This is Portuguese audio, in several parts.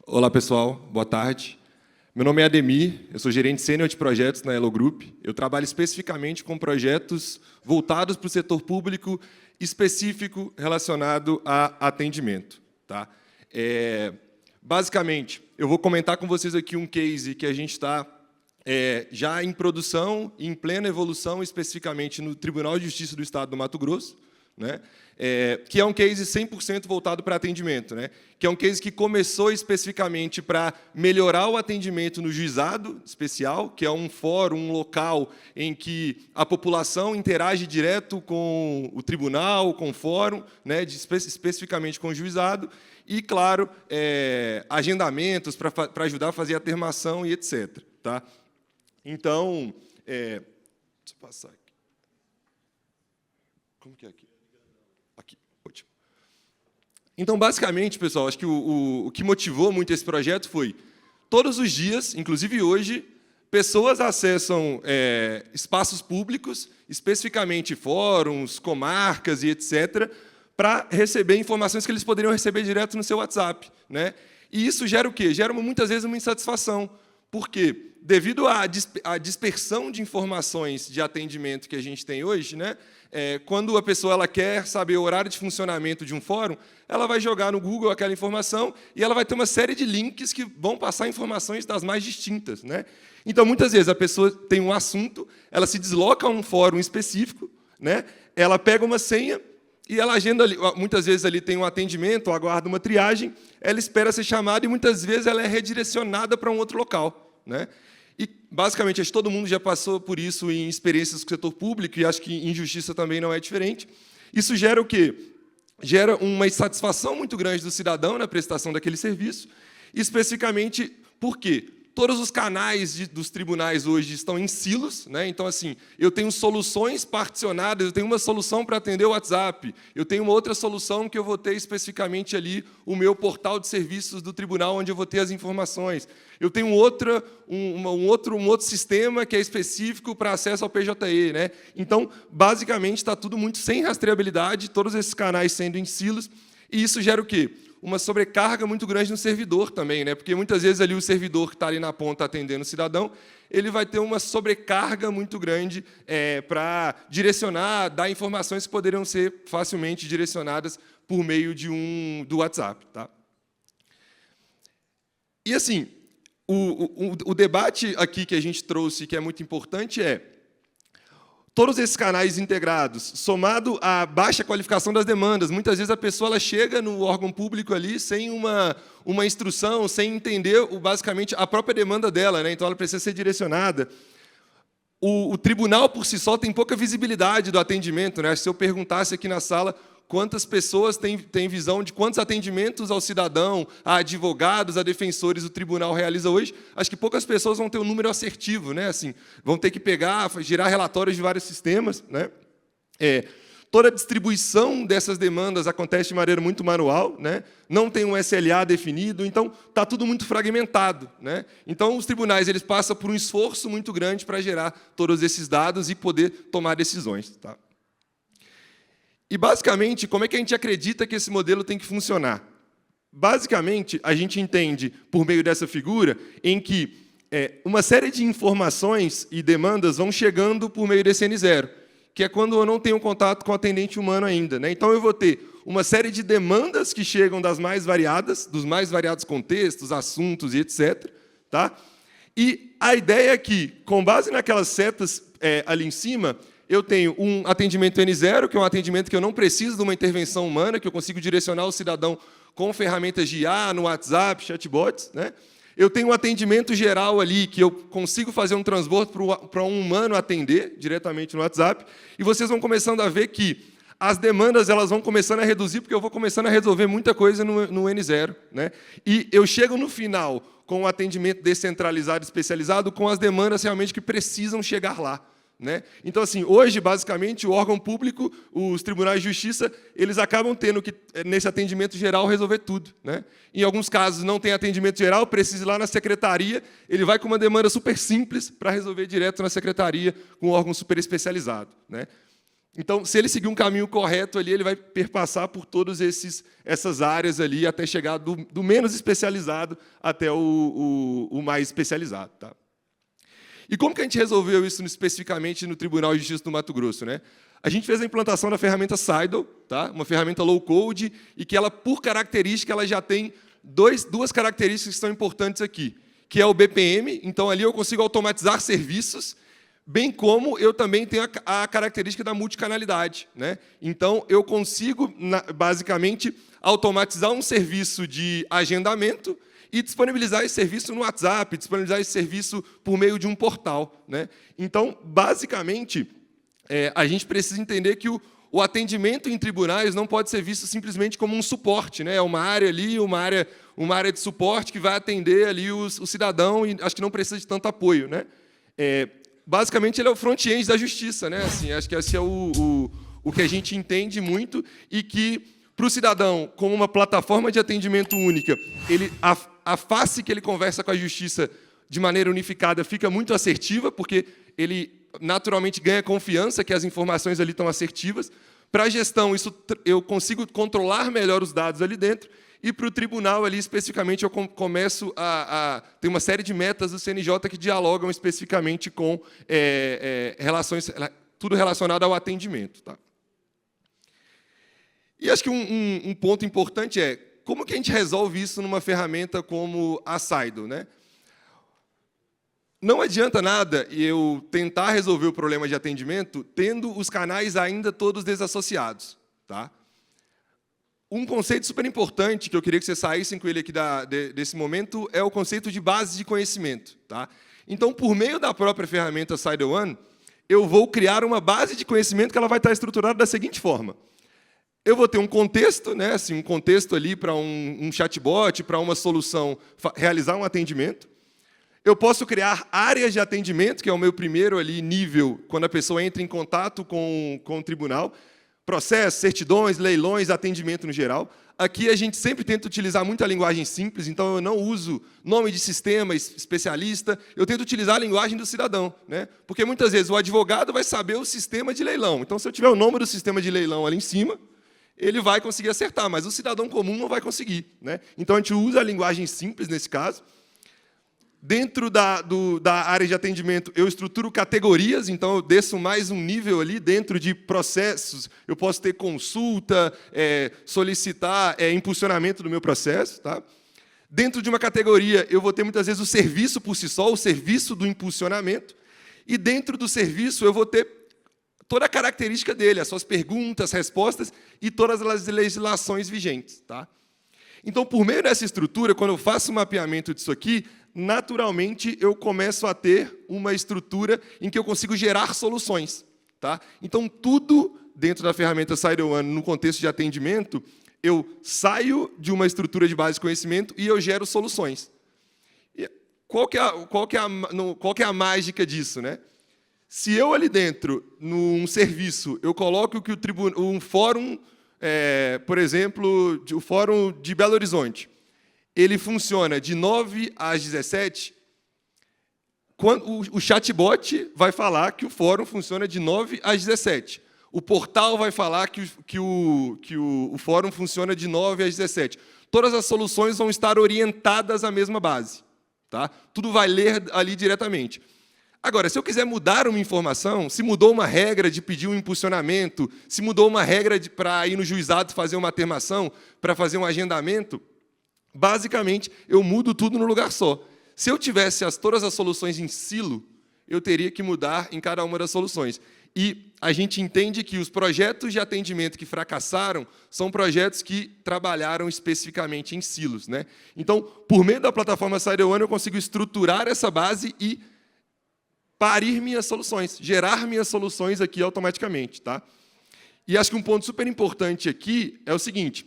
Olá, pessoal. Boa tarde. Meu nome é Ademir, eu sou gerente sênior de projetos na Elo Group. Eu trabalho especificamente com projetos voltados para o setor público, específico relacionado a atendimento. Tá? Basicamente, eu vou comentar com vocês aqui um case que a gente está já em produção, em plena evolução, especificamente no Tribunal de Justiça do Estado do Mato Grosso, né? Que é um case 100% voltado para atendimento, né? Que é um case que começou especificamente para melhorar o atendimento no juizado especial, que é um fórum, um local em que a população interage direto com o tribunal, com o fórum, né? Especificamente com o juizado, e, claro, agendamentos para ajudar a fazer a termação e etc. Tá? Então, deixa eu passar aqui. Como que é aqui? Aqui, ótimo. Então, basicamente, pessoal, acho que o que motivou muito esse projeto foi, todos os dias, inclusive hoje, pessoas acessam espaços públicos, especificamente fóruns, comarcas e etc., para receber informações que eles poderiam receber direto no seu WhatsApp, né? E isso gera o quê? Gera, muitas vezes, uma insatisfação. Por quê? Devido à dispersão de informações de atendimento que a gente tem hoje, né, quando a pessoa quer saber o horário de funcionamento de um fórum, ela vai jogar no Google aquela informação e ela vai ter uma série de links que vão passar informações das mais distintas, né? Então, muitas vezes, a pessoa tem um assunto, ela se desloca a um fórum específico, né, ela pega uma senha e ela agenda ali, muitas vezes ali tem um atendimento, aguarda uma triagem, ela espera ser chamada e, muitas vezes, ela é redirecionada para um outro local, né? E, basicamente, acho que todo mundo já passou por isso em experiências com o setor público, e acho que em justiça também não é diferente. Isso gera o quê? Gera uma insatisfação muito grande do cidadão na prestação daquele serviço, especificamente porque todos os canais dos tribunais hoje estão em silos, né? Então, assim, eu tenho soluções particionadas, eu tenho uma solução para atender o WhatsApp, eu tenho uma outra solução que eu vou ter especificamente ali o meu portal de serviços do tribunal, onde eu vou ter as informações. Eu tenho um outro sistema que é específico para acesso ao PJE, né? Então, basicamente, está tudo muito sem rastreabilidade, todos esses canais sendo em silos, e isso gera o quê? Uma sobrecarga muito grande no servidor também, né? Porque, muitas vezes, ali o servidor que está ali na ponta atendendo o cidadão, ele vai ter uma sobrecarga muito grande para direcionar, dar informações que poderiam ser facilmente direcionadas por meio do WhatsApp. Tá? E, assim, o debate aqui que a gente trouxe, que é muito importante, todos esses canais integrados, somado à baixa qualificação das demandas. Muitas vezes a pessoa ela chega no órgão público ali sem uma instrução, sem entender basicamente a própria demanda dela, né? Então ela precisa ser direcionada. O tribunal, por si só, tem pouca visibilidade do atendimento, né? Se eu perguntasse aqui na sala quantas pessoas têm visão de quantos atendimentos ao cidadão, a advogados, a defensores o tribunal realiza hoje, acho que poucas pessoas vão ter um número assertivo, né? Assim, vão ter que pegar, girar relatórios de vários sistemas, né? Toda a distribuição dessas demandas acontece de maneira muito manual, né? Não tem um SLA definido, então está tudo muito fragmentado, né? Então, os tribunais eles passam por um esforço muito grande para gerar todos esses dados e poder tomar decisões. Tá? E, basicamente, como é que a gente acredita que esse modelo tem que funcionar? Basicamente, a gente entende, por meio dessa figura, em que uma série de informações e demandas vão chegando por meio desse N0, que é quando eu não tenho contato com o atendente humano ainda, né? Então, eu vou ter uma série de demandas que chegam dos mais variados contextos, assuntos e etc. Tá? E a ideia é que, com base naquelas setas ali em cima, eu tenho um atendimento N0, que é um atendimento que eu não preciso de uma intervenção humana, que eu consigo direcionar o cidadão com ferramentas de IA, no WhatsApp, chatbots, né? Eu tenho um atendimento geral ali, que eu consigo fazer um transbordo para um humano atender diretamente no WhatsApp, e vocês vão começando a ver que as demandas elas vão começando a reduzir, porque eu vou começando a resolver muita coisa no N0, né? E eu chego no final com o atendimento descentralizado, especializado, com as demandas realmente que precisam chegar lá. né? Então, assim, hoje, basicamente, o órgão público, os tribunais de justiça, eles acabam tendo que, nesse atendimento geral, resolver tudo, né? Em alguns casos, não tem atendimento geral, precisa ir lá na secretaria, ele vai com uma demanda super simples para resolver direto na secretaria, com um órgão super especializado, né? Então, se ele seguir um caminho correto ali, ele vai perpassar por todas essas áreas ali, até chegar do menos especializado até o mais especializado, tá? E como que a gente resolveu isso especificamente no Tribunal de Justiça do Mato Grosso, né? A gente fez a implantação da ferramenta Seidel, tá? Uma ferramenta low-code, e que ela, por característica, ela já tem duas características que são importantes aqui, que é o BPM, então ali eu consigo automatizar serviços, bem como eu também tenho a característica da multicanalidade, né? Então, eu consigo, basicamente, automatizar um serviço de agendamento e disponibilizar esse serviço no WhatsApp, disponibilizar esse serviço por meio de um portal, né? Então, basicamente, a gente precisa entender que o atendimento em tribunais não pode ser visto simplesmente como um suporte, né? É uma área ali, uma área de suporte que vai atender ali o cidadão e acho que não precisa de tanto apoio, né? Basicamente, ele é o front-end da justiça, né? Assim, acho que esse é o que a gente entende muito e que, para o cidadão, como uma plataforma de atendimento única, a face que ele conversa com a justiça de maneira unificada fica muito assertiva, porque ele naturalmente ganha confiança que as informações ali estão assertivas. Para a gestão, eu consigo controlar melhor os dados ali dentro, e para o tribunal, ali especificamente, eu começo a ter uma série de metas do CNJ que dialogam especificamente com relações, tudo relacionado ao atendimento, tá? E acho que um ponto importante é como que a gente resolve isso numa ferramenta como a Seidel, né? Não adianta nada eu tentar resolver o problema de atendimento tendo os canais ainda todos desassociados, tá? Um conceito super importante que eu queria que vocês saíssem com ele aqui desse momento é o conceito de base de conhecimento, tá? Então, por meio da própria ferramenta Seidel One, eu vou criar uma base de conhecimento que ela vai estar estruturada da seguinte forma. Eu vou ter um contexto, né, assim, um contexto ali para um chatbot, para uma solução, realizar um atendimento. Eu posso criar áreas de atendimento, que é o meu primeiro ali nível, quando a pessoa entra em contato com o tribunal. Processos, certidões, leilões, atendimento no geral. Aqui a gente sempre tenta utilizar muita linguagem simples, então eu não uso nome de sistema, especialista, eu tento utilizar a linguagem do cidadão, né? Porque muitas vezes o advogado vai saber o sistema de leilão. Então, se eu tiver o nome do sistema de leilão ali em cima, ele vai conseguir acertar, mas o cidadão comum não vai conseguir, né? Então, a gente usa a linguagem simples nesse caso. Dentro da área de atendimento, eu estruturo categorias, então eu desço mais um nível ali. Dentro de processos, eu posso ter consulta, solicitar impulsionamento do meu processo, tá? Dentro de uma categoria, eu vou ter muitas vezes o serviço por si só, o serviço do impulsionamento, e dentro do serviço eu vou ter toda a característica dele, as suas perguntas, respostas e todas as legislações vigentes, tá? Então, por meio dessa estrutura, quando eu faço o mapeamento disso aqui, naturalmente, eu começo a ter uma estrutura em que eu consigo gerar soluções, tá? Então, tudo dentro da ferramenta Seidel One, no contexto de atendimento, eu saio de uma estrutura de base de conhecimento e eu gero soluções. E qual que é a mágica disso, né? Se eu ali dentro, num serviço, eu coloco que um fórum, por exemplo, o Fórum de Belo Horizonte, ele funciona de 9 às 17, quando o chatbot vai falar que o fórum funciona de 9 às 17. O portal vai falar que o fórum funciona de 9 às 17. Todas as soluções vão estar orientadas à mesma base, tá? Tudo vai ler ali diretamente. Agora, se eu quiser mudar uma informação, se mudou uma regra de pedir um impulsionamento, se mudou uma regra para ir no juizado fazer uma termação, para fazer um agendamento, basicamente, eu mudo tudo no lugar só. Se eu tivesse todas as soluções em silo, eu teria que mudar em cada uma das soluções. E a gente entende que os projetos de atendimento que fracassaram são projetos que trabalharam especificamente em silos, né? Então, por meio da plataforma Seidel One, eu consigo estruturar essa base e parir minhas soluções, gerar minhas soluções aqui automaticamente, tá? E acho que um ponto super importante aqui é o seguinte: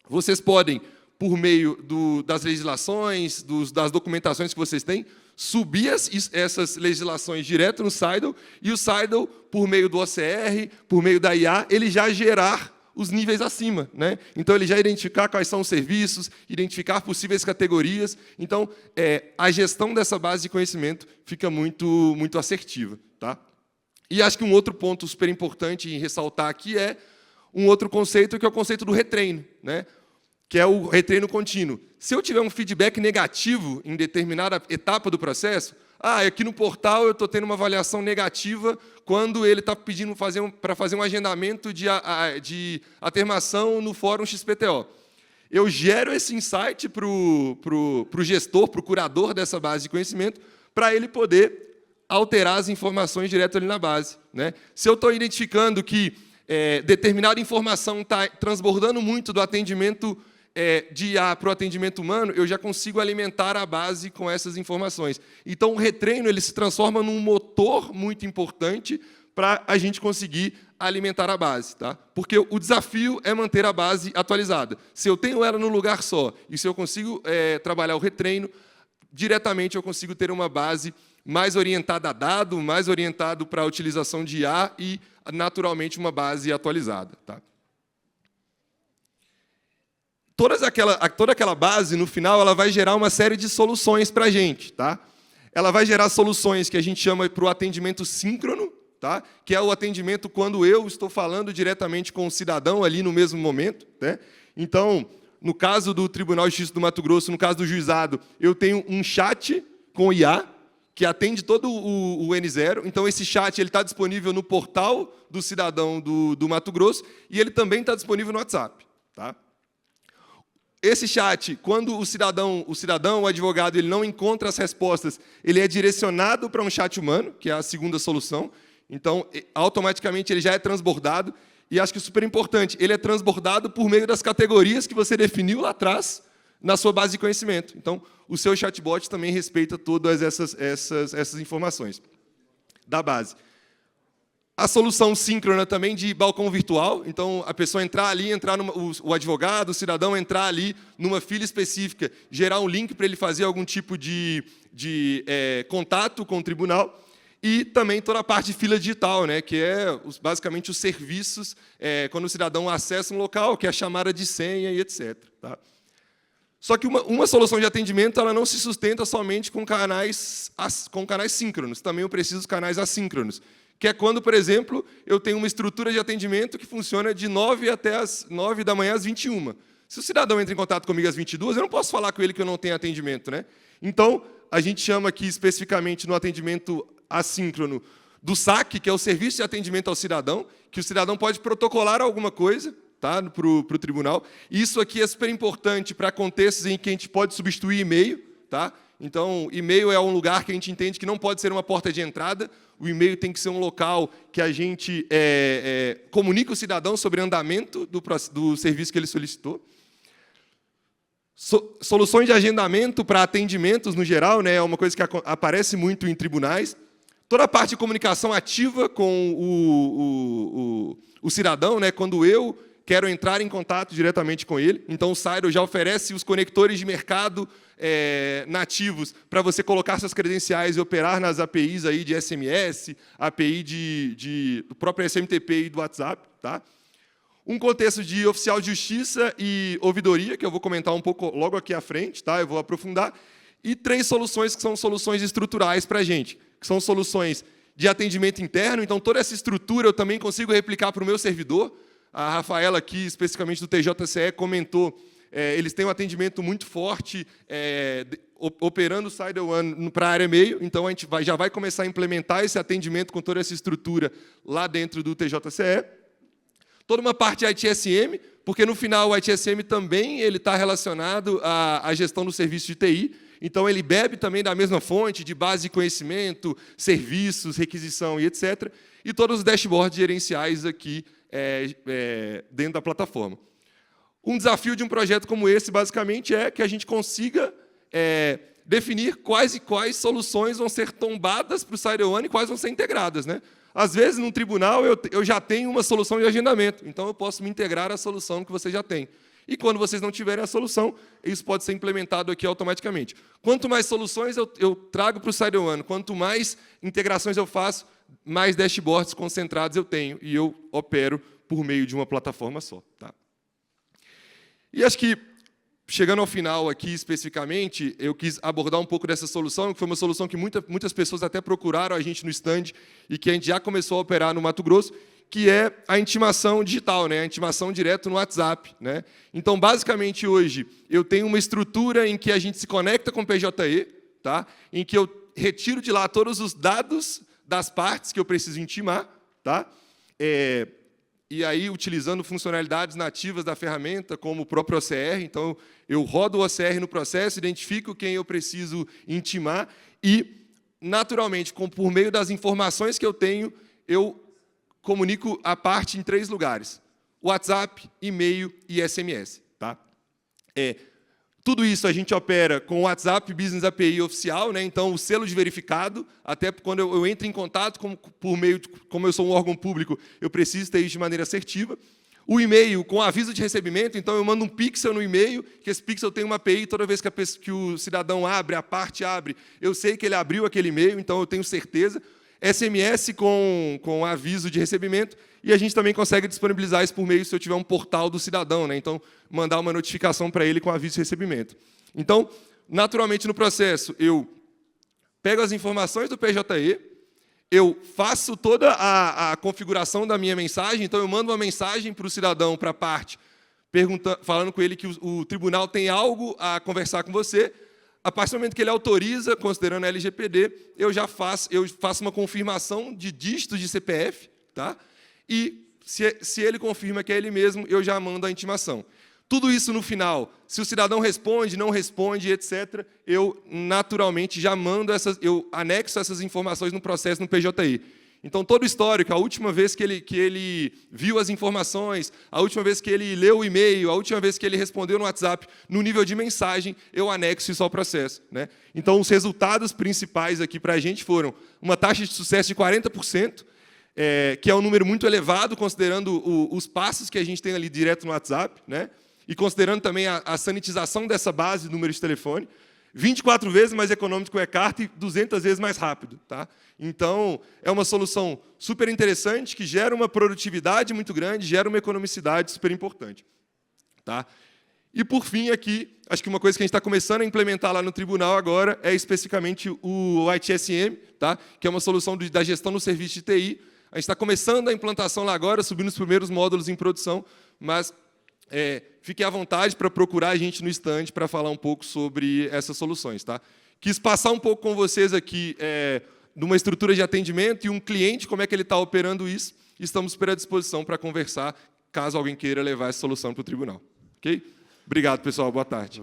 vocês podem, por meio das legislações, das documentações que vocês têm, subir essas legislações direto no CIDL, e o CIDL, por meio do OCR, por meio da IA, ele já gerar os níveis acima, né? Então, ele já identificar quais são os serviços, identificar possíveis categorias. Então, a gestão dessa base de conhecimento fica muito assertiva. Tá? E acho que um outro ponto super importante em ressaltar aqui é um outro conceito, que é o conceito do retreino, né? Que é o retreino contínuo. Se eu tiver um feedback negativo em determinada etapa do processo, aqui no portal eu estou tendo uma avaliação negativa quando ele está pedindo para fazer um agendamento de atermação no fórum XPTO. Eu gero esse insight para o gestor, para o curador dessa base de conhecimento, para ele poder alterar as informações direto ali na base, né? Se eu estou identificando que determinada informação está transbordando muito do atendimento de IA para o atendimento humano, eu já consigo alimentar a base com essas informações. Então, o retreino ele se transforma num motor muito importante para a gente conseguir alimentar a base. Tá? Porque o desafio é manter a base atualizada. Se eu tenho ela num lugar só, e se eu consigo trabalhar o retreino, diretamente eu consigo ter uma base mais orientada a dado, mais orientado para a utilização de IA e, naturalmente, uma base atualizada. Tá? Toda aquela base, no final, ela vai gerar uma série de soluções para a gente. Tá? Ela vai gerar soluções que a gente chama para o atendimento síncrono, tá? Que é o atendimento quando eu estou falando diretamente com o cidadão ali no mesmo momento. Né? Então, no caso do Tribunal de Justiça do Mato Grosso, no caso do juizado, eu tenho um chat com IA, que atende todo o N0. Então, esse chat está disponível no portal do cidadão do Mato Grosso e ele também está disponível no WhatsApp. Tá? Esse chat, quando o cidadão, o advogado, ele não encontra as respostas, ele é direcionado para um chat humano, que é a segunda solução. Então, automaticamente, ele já é transbordado. E acho que é super importante, ele é transbordado por meio das categorias que você definiu lá atrás na sua base de conhecimento. Então, o seu chatbot também respeita todas essas informações da base. A solução síncrona também de balcão virtual. Então, a pessoa o advogado, o cidadão entrar ali numa fila específica, gerar um link para ele fazer algum tipo de contato com o tribunal. E também toda a parte de fila digital, né, que é basicamente os serviços quando o cidadão acessa um local, que é a chamada de senha e etc. Tá? Só que uma solução de atendimento ela não se sustenta somente com canais síncronos. Também eu preciso de canais assíncronos, que é quando, por exemplo, eu tenho uma estrutura de atendimento que funciona de 9 até as 9 da manhã às 21. Se o cidadão entra em contato comigo às 22, eu não posso falar com ele que eu não tenho atendimento. Né? Então, a gente chama aqui especificamente no atendimento assíncrono do SAC, que é o Serviço de Atendimento ao Cidadão, que o cidadão pode protocolar alguma coisa, tá, para o tribunal. Isso aqui é super importante para contextos em que a gente pode substituir e-mail. Tá? Então, e-mail é um lugar que a gente entende que não pode ser uma porta de entrada. O e-mail tem que ser um local que a gente comunica o cidadão sobre o andamento do serviço que ele solicitou. Soluções de agendamento para atendimentos, no geral, né, é uma coisa que aparece muito em tribunais. Toda a parte de comunicação ativa com o cidadão, né, quando eu quero entrar em contato diretamente com ele. Então, o CIDL já oferece os conectores de mercado nativos para você colocar suas credenciais e operar nas APIs aí de SMS, API do próprio SMTP e do WhatsApp. Tá? Um contexto de oficial de justiça e ouvidoria, que eu vou comentar um pouco logo aqui à frente, tá? Eu vou aprofundar. E 3 soluções que são soluções estruturais para a gente, que são soluções de atendimento interno. Então, toda essa estrutura eu também consigo replicar para o meu servidor. A Rafaela, aqui, especificamente do TJCE, comentou, eles têm um atendimento muito forte, operando o CIDL para a área e-mail, então a gente já vai começar a implementar esse atendimento com toda essa estrutura lá dentro do TJCE. Toda uma parte de ITSM, porque, no final, o ITSM também está relacionado à gestão do serviço de TI, então ele bebe também da mesma fonte de base de conhecimento, serviços, requisição e etc., e todos os dashboards gerenciais aqui dentro da plataforma. Um desafio de um projeto como esse, basicamente, é que a gente consiga definir quais soluções vão ser tombadas para o CIDL e quais vão ser integradas. Né? Às vezes, num tribunal, eu já tenho uma solução de agendamento, então eu posso me integrar à solução que você já tem. E quando vocês não tiverem a solução, isso pode ser implementado aqui automaticamente. Quanto mais soluções eu trago para o SideOne, quanto mais integrações eu faço, mais dashboards concentrados eu tenho, e eu opero por meio de uma plataforma só. Tá? E acho que, chegando ao final aqui especificamente, eu quis abordar um pouco dessa solução, que foi uma solução que muitas pessoas até procuraram a gente no stand e que a gente já começou a operar no Mato Grosso, que é a intimação digital, né? A intimação direto no WhatsApp. Né? Então, basicamente, hoje, eu tenho uma estrutura em que a gente se conecta com o PJE, tá? Em que eu retiro de lá todos os dados das partes que eu preciso intimar, tá? E aí, utilizando funcionalidades nativas da ferramenta, como o próprio OCR, então, eu rodo o OCR no processo, identifico quem eu preciso intimar e, naturalmente, por meio das informações que eu tenho, eu comunico a parte em 3 lugares: WhatsApp, e-mail e SMS. Tá? Tudo isso a gente opera com o WhatsApp Business API oficial, né? Então, o selo de verificado, até quando eu entro em contato, como eu sou um órgão público, eu preciso ter isso de maneira assertiva. O e-mail com aviso de recebimento, então eu mando um pixel no e-mail, que esse pixel tem uma API, toda vez que o cidadão abre, a parte abre, eu sei que ele abriu aquele e-mail, então eu tenho certeza. SMS com aviso de recebimento, e a gente também consegue disponibilizar isso por meio, se eu tiver um portal do cidadão, né? Então, mandar uma notificação para ele com aviso de recebimento. Então, naturalmente, no processo, eu pego as informações do PJE, eu faço toda a configuração da minha mensagem, então eu mando uma mensagem para o cidadão, para a parte, falando com ele que o tribunal tem algo a conversar com você. A partir do momento que ele autoriza, considerando a LGPD, eu faço uma confirmação de dígitos de CPF, tá? E, se ele confirma que é ele mesmo, eu já mando a intimação. Tudo isso, no final, se o cidadão responde, não responde, etc., eu, naturalmente, já mando eu anexo essas informações no processo no PJI. Então, todo o histórico, a última vez que ele viu as informações, a última vez que ele leu o e-mail, a última vez que ele respondeu no WhatsApp, no nível de mensagem, eu anexo isso ao processo. Né? Então, os resultados principais aqui para a gente foram uma taxa de sucesso de 40%, que é um número muito elevado, considerando os passos que a gente tem ali direto no WhatsApp, né? E considerando também a sanitização dessa base de número de telefone. 24 vezes mais econômico que o e-carta e 200 vezes mais rápido. Tá? Então, é uma solução super interessante, que gera uma produtividade muito grande, gera uma economicidade super importante. Tá? E, por fim, aqui, acho que uma coisa que a gente está começando a implementar lá no tribunal agora é especificamente o ITSM, tá? Que é uma solução da gestão do serviço de TI. A gente está começando a implantação lá agora, subindo os primeiros módulos em produção, mas fiquem à vontade para procurar a gente no stand para falar um pouco sobre essas soluções. Tá? Quis passar um pouco com vocês aqui de uma estrutura de atendimento e um cliente, como é que ele está operando isso. Estamos super à disposição para conversar, caso alguém queira levar essa solução para o tribunal. Okay? Obrigado, pessoal. Boa tarde.